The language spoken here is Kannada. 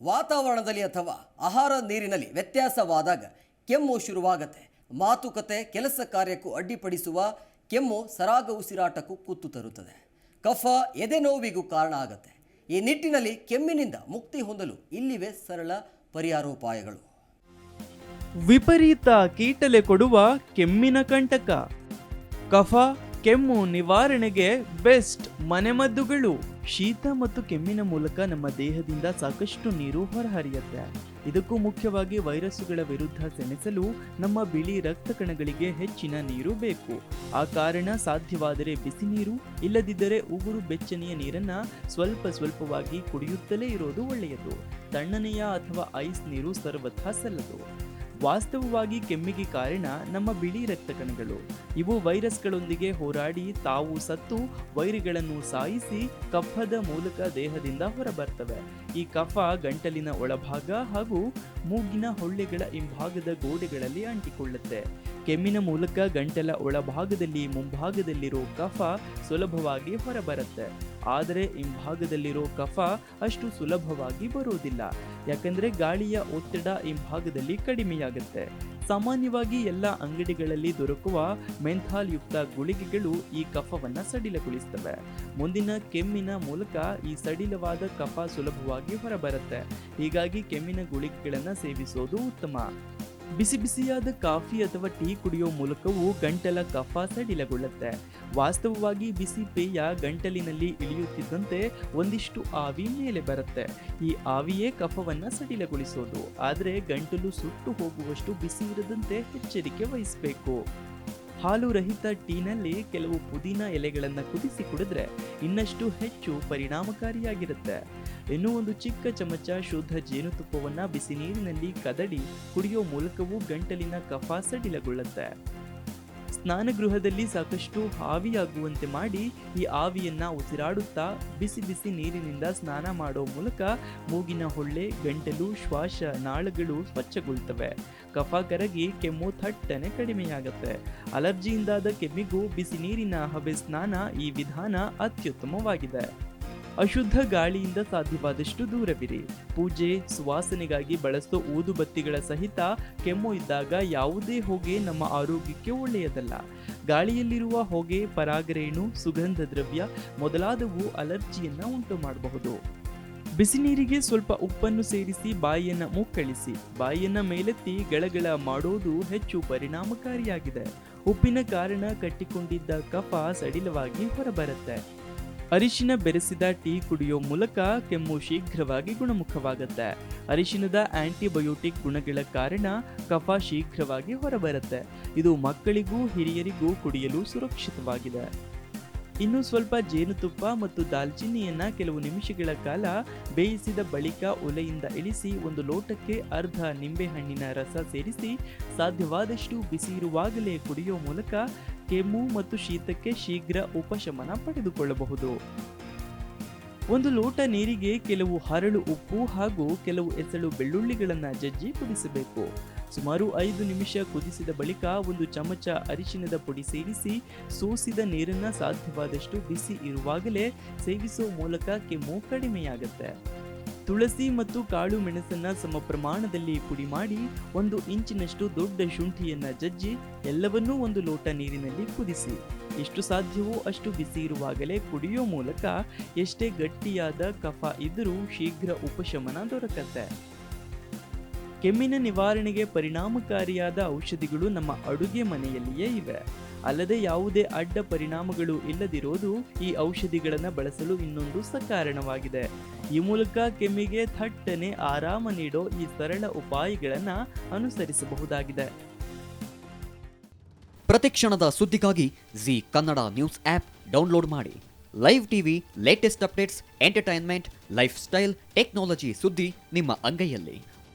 ವಾತಾವರಣದಲ್ಲಿ ಅಥವಾ ಆಹಾರ ನೀರಿನಲ್ಲಿ ವ್ಯತ್ಯಾಸವಾದಾಗ ಕೆಮ್ಮು ಶುರುವಾಗುತ್ತೆ. ಮಾತುಕತೆ, ಕೆಲಸ ಕಾರ್ಯಕ್ಕೂ ಅಡ್ಡಿಪಡಿಸುವ ಕೆಮ್ಮು ಸರಾಗ ಉಸಿರಾಟಕ್ಕೂ ಕುತ್ತು ತರುತ್ತದೆ. ಕಫ ಎದೆ ನೋವಿಗೂ ಕಾರಣ ಆಗುತ್ತೆ. ಈ ನಿಟ್ಟಿನಲ್ಲಿ ಕೆಮ್ಮಿನಿಂದ ಮುಕ್ತಿ ಹೊಂದಲು ಇಲ್ಲಿವೆ ಸರಳ ಪರಿಹಾರೋಪಾಯಗಳು. ವಿಪರೀತ ಕೀಟಲೆ ಕೊಡುವ ಕೆಮ್ಮಿನ ಕಂಟಕ. ಕಫ ಕೆಮ್ಮು ನಿವಾರಣೆಗೆ ಬೆಸ್ಟ್ ಮನೆಮದ್ದುಗಳು. ಶೀತ ಮತ್ತು ಕೆಮ್ಮಿನ ಮೂಲಕ ನಮ್ಮ ದೇಹದಿಂದ ಸಾಕಷ್ಟು ನೀರು ಹೊರಹರಿಯುತ್ತೆ. ಇದಕ್ಕೂ ಮುಖ್ಯವಾಗಿ ವೈರಸ್ಸುಗಳ ವಿರುದ್ಧ ಸೆಣಸಲು ನಮ್ಮ ಬಿಳಿ ರಕ್ತ ಕಣಗಳಿಗೆ ಹೆಚ್ಚಿನ ನೀರು ಬೇಕು. ಆ ಕಾರಣ ಸಾಧ್ಯವಾದರೆ ಬಿಸಿ ನೀರು, ಇಲ್ಲದಿದ್ದರೆ ಉಗುರು ಬೆಚ್ಚನೆಯ ನೀರನ್ನ ಸ್ವಲ್ಪವಾಗಿ ಕುಡಿಯುತ್ತಲೇ ಇರೋದು ಒಳ್ಳೆಯದು. ತಣ್ಣನೆಯ ಅಥವಾ ಐಸ್ ನೀರು ಸರ್ವಥಾ ಸಲ್ಲದು. ವಾಸ್ತವವಾಗಿ ಕೆಮ್ಮಿಗೆ ಕಾರಣ ನಮ್ಮ ಬಿಳಿ ರಕ್ತ ಕಣಗಳು. ಇವು ವೈರಸ್ಗಳೊಂದಿಗೆ ಹೋರಾಡಿ ತಾವು ಸತ್ತು ವೈರಿಗಳನ್ನು ಸಾಯಿಸಿ ಕಫದ ಮೂಲಕ ದೇಹದಿಂದ ಹೊರಬರ್ತವೆ. ಈ ಕಫ ಗಂಟಲಿನ ಒಳಭಾಗ ಹಾಗೂ ಮೂಗಿನ ಹೊಳ್ಳೆಗಳ ಹಿಂಭಾಗದ ಗೋಡೆಗಳಲ್ಲಿ ಅಂಟಿಕೊಳ್ಳುತ್ತೆ. ಕೆಮ್ಮಿನ ಮೂಲಕ ಗಂಟಲ ಒಳಭಾಗದಲ್ಲಿ ಮುಂಭಾಗದಲ್ಲಿರೋ ಕಫ ಸುಲಭವಾಗಿ ಹೊರಬರುತ್ತೆ. ಆದರೆ ಹಿಂಭಾಗದಲ್ಲಿರೋ ಕಫ ಅಷ್ಟು ಸುಲಭವಾಗಿ ಬರೋದಿಲ್ಲ. ಯಾಕಂದ್ರೆ ಗಾಳಿಯ ಒತ್ತಡ ಹಿಂಭಾಗದಲ್ಲಿ ಕಡಿಮೆಯಾಗುತ್ತೆ. ಸಾಮಾನ್ಯವಾಗಿ ಎಲ್ಲ ಅಂಗಡಿಗಳಲ್ಲಿ ದೊರಕುವ ಮೆಂಥಾಲ್ ಯುಕ್ತ ಗುಳಿಗೆಗಳು ಈ ಕಫವನ್ನ ಸಡಿಲಗೊಳಿಸ್ತವೆ. ಮುಂದಿನ ಕೆಮ್ಮಿನ ಮೂಲಕ ಈ ಸಡಿಲವಾದ ಕಫ ಸುಲಭವಾಗಿ ಹೊರಬರುತ್ತೆ. ಹೀಗಾಗಿ ಕೆಮ್ಮಿನ ಗುಳಿಗೆಗಳನ್ನ ಸೇವಿಸೋದು ಉತ್ತಮ. ಬಿಸಿಯಾದ ಕಾಫಿ ಅಥವಾ ಟೀ ಕುಡಿಯೋ ಮೂಲಕವೂ ಗಂಟಲ ಕಫ ಸಡಿಲಗೊಳ್ಳುತ್ತೆ. ವಾಸ್ತವವಾಗಿ ಬಿಸಿ ಪೇಯ ಗಂಟಲಿನಲ್ಲಿ ಇಳಿಯುತ್ತಿದ್ದಂತೆ ಒಂದಿಷ್ಟು ಆವಿ ಮೇಲೆ ಬರುತ್ತೆ. ಈ ಆವಿಯೇ ಕಫವನ್ನ ಸಡಿಲಗೊಳಿಸೋದು. ಆದರೆ ಗಂಟಲು ಸುಟ್ಟು ಹೋಗುವಷ್ಟು ಬಿಸಿ ಇರದಂತೆ ಎಚ್ಚರಿಕೆ ವಹಿಸಬೇಕು. ಹಾಲು ರಹಿತ ಟೀನಲ್ಲಿ ಕೆಲವು ಪುದೀನ ಎಲೆಗಳನ್ನು ಕುದಿಸಿ ಕುಡಿದ್ರೆ ಇನ್ನಷ್ಟು ಹೆಚ್ಚು ಪರಿಣಾಮಕಾರಿಯಾಗಿರುತ್ತೆ. ಇನ್ನು ಒಂದು ಚಿಕ್ಕ ಚಮಚ ಶುದ್ಧ ಜೇನುತುಪ್ಪವನ್ನ ಬಿಸಿ ನೀರಿನಲ್ಲಿ ಕದಡಿ ಕುಡಿಯೋ ಮೂಲಕವೂ ಗಂಟಲಿನ ಕಫ ಸಡಿಲಗೊಳ್ಳುತ್ತೆ. ಸ್ನಾನಗೃಹದಲ್ಲಿ ಸಾಕಷ್ಟು ಆವಿಯಾಗುವಂತೆ ಮಾಡಿ ಈ ಆವಿಯನ್ನ ಉಸಿರಾಡುತ್ತಾ ಬಿಸಿ ನೀರಿನಿಂದ ಸ್ನಾನ ಮಾಡೋ ಮೂಲಕ ಮೂಗಿನ ಹೊಳ್ಳೆ, ಗಂಟಲು, ಶ್ವಾಸ ನಾಳಗಳು ಸ್ವಚ್ಛಗೊಳ್ತವೆ. ಕಫ ಕರಗಿ ಕೆಮ್ಮು ಥಟ್ಟನೆ ಕಡಿಮೆಯಾಗುತ್ತೆ. ಅಲರ್ಜಿಯಿಂದಾದ ಕೆಮ್ಮಿಗೂ ಬಿಸಿ ನೀರಿನ ಹಬೆ ಸ್ನಾನ ಈ ವಿಧಾನ ಅತ್ಯುತ್ತಮವಾಗಿದೆ. ಅಶುದ್ಧ ಗಾಳಿಯಿಂದ ಸಾಧ್ಯವಾದಷ್ಟು ದೂರವಿರಿ. ಪೂಜೆ, ಸುವಾಸನೆಗಾಗಿ ಬಳಸೋ ಊದುಬತ್ತಿಗಳ ಸಹಿತ ಕೆಮ್ಮು ಇದ್ದಾಗ ಯಾವುದೇ ಹೊಗೆ ನಮ್ಮ ಆರೋಗ್ಯಕ್ಕೆ ಒಳ್ಳೆಯದಲ್ಲ. ಗಾಳಿಯಲ್ಲಿರುವ ಹೊಗೆ, ಪರಾಗರೇಣು, ಸುಗಂಧ ದ್ರವ್ಯ ಮೊದಲಾದವು ಅಲರ್ಜಿಯನ್ನ ಉಂಟು ಮಾಡಬಹುದು. ಬಿಸಿ ನೀರಿಗೆ ಸ್ವಲ್ಪ ಉಪ್ಪನ್ನು ಸೇರಿಸಿ ಬಾಯಿಯನ್ನ ಮುಕ್ಕಳಿಸಿ ಬಾಯಿಯನ್ನ ಮೇಲೆತ್ತಿ ಗಳಗಳ ಮಾಡೋದು ಹೆಚ್ಚು ಪರಿಣಾಮಕಾರಿಯಾಗಿದೆ. ಉಪ್ಪಿನ ಕಾರಣ ಕಟ್ಟಿಕೊಂಡಿದ್ದ ಕಫ ಸಡಿಲವಾಗಿ ಹೊರಬರುತ್ತೆ. ಅರಿಶಿನ ಬೆರೆಸಿದ ಟೀ ಕುಡಿಯೋ ಮೂಲಕ ಕೆಮ್ಮು ಶೀಘ್ರವಾಗಿ ಗುಣಮುಖವಾಗುತ್ತೆ. ಅರಿಶಿನದ ಆಂಟಿಬಯೋಟಿಕ್ ಗುಣಗಳ ಕಾರಣ ಕಫ ಶೀಘ್ರವಾಗಿ ಹೊರಬರುತ್ತೆ. ಇದು ಮಕ್ಕಳಿಗೂ ಹಿರಿಯರಿಗೂ ಕುಡಿಯಲು ಸುರಕ್ಷಿತವಾಗಿದೆ. ಇನ್ನು ಸ್ವಲ್ಪ ಜೇನುತುಪ್ಪ ಮತ್ತು ದಾಲ್ಚಿನ್ನಿಯನ್ನ ಕೆಲವು ನಿಮಿಷಗಳ ಕಾಲ ಬೇಯಿಸಿದ ಬಳಿಕ ಒಲೆಯಿಂದ ಇಳಿಸಿ ಒಂದು ಲೋಟಕ್ಕೆ ಅರ್ಧ ನಿಂಬೆಹಣ್ಣಿನ ರಸ ಸೇರಿಸಿ ಸಾಧ್ಯವಾದಷ್ಟು ಬಿಸಿ ಇರುವಾಗಲೇ ಕುಡಿಯೋ ಮೂಲಕ ಕೆಮ್ಮು ಮತ್ತು ಶೀತಕ್ಕೆ ಶೀಘ್ರ ಉಪಶಮನ ಪಡೆದುಕೊಳ್ಳಬಹುದು. ಒಂದು ಲೋಟ ನೀರಿಗೆ ಕೆಲವು ಹರಳು ಉಪ್ಪು ಹಾಗೂ ಕೆಲವು ಎಸಳು ಬೆಳ್ಳುಳ್ಳಿಗಳನ್ನು ಜಜ್ಜಿ ಕುದಿಸಬೇಕು. ಸುಮಾರು 5 ನಿಮಿಷ ಕುದಿಸಿದ ಬಳಿಕ ಒಂದು ಚಮಚ ಅರಿಶಿನದ ಪುಡಿ ಸೇರಿಸಿ ಸೋಸಿದ ನೀರನ್ನ ಸಾಧ್ಯವಾದಷ್ಟು ಬಿಸಿ ಇರುವಾಗಲೇ ಸೇವಿಸುವ ಮೂಲಕ ಕೆಮ್ಮು ಕಡಿಮೆಯಾಗುತ್ತೆ. ತುಳಸಿ ಮತ್ತು ಕಾಳು ಮೆಣಸನ್ನ ಸಮ ಪ್ರಮಾಣದಲ್ಲಿ ಪುಡಿ ಮಾಡಿ 1 ಇಂಚಿನಷ್ಟು ದೊಡ್ಡ ಶುಂಠಿಯನ್ನ ಜಜ್ಜಿ ಎಲ್ಲವನ್ನೂ ಒಂದು ಲೋಟ ನೀರಿನಲ್ಲಿ ಕುದಿಸಿ ಎಷ್ಟು ಸಾಧ್ಯವೋ ಅಷ್ಟು ಬಿಸಿ ಇರುವಾಗಲೇ ಕುಡಿಯೋ ಮೂಲಕ ಎಷ್ಟೇ ಗಟ್ಟಿಯಾದ ಕಫ ಇದ್ದರೂ ಶೀಘ್ರ ಉಪಶಮನ ದೊರಕತ್ತೆ. ಕೆಮ್ಮಿನ ನಿವಾರಣೆಗೆ ಪರಿಣಾಮಕಾರಿಯಾದ ಔಷಧಿಗಳು ನಮ್ಮ ಅಡುಗೆ ಮನೆಯಲ್ಲಿಯೇ ಇವೆ. ಅಲ್ಲದೆ ಯಾವುದೇ ಅಡ್ಡ ಪರಿಣಾಮಗಳು ಇಲ್ಲದಿರೋದು ಈ ಔಷಧಿಗಳನ್ನು ಬಳಸಲು ಇನ್ನೊಂದು ಸಕಾರಣವಾಗಿದೆ. ಈ ಮೂಲಕ ಕೆಮ್ಮಿಗೆ ಥಟ್ಟನೆ ಆರಾಮ ನೀಡೋ ಈ ಸರಳ ಉಪಾಯಗಳನ್ನು ಅನುಸರಿಸಬಹುದಾಗಿದೆ. ಪ್ರತಿಕ್ಷಣದ ಸುದ್ದಿಗಾಗಿ Zee Kannada news app download ಮಾಡಿ. Live TV, latest updates, entertainment, lifestyle, technology ಸುದ್ದಿ ನಿಮ್ಮ ಅಂಗೈಯಲ್ಲಿ.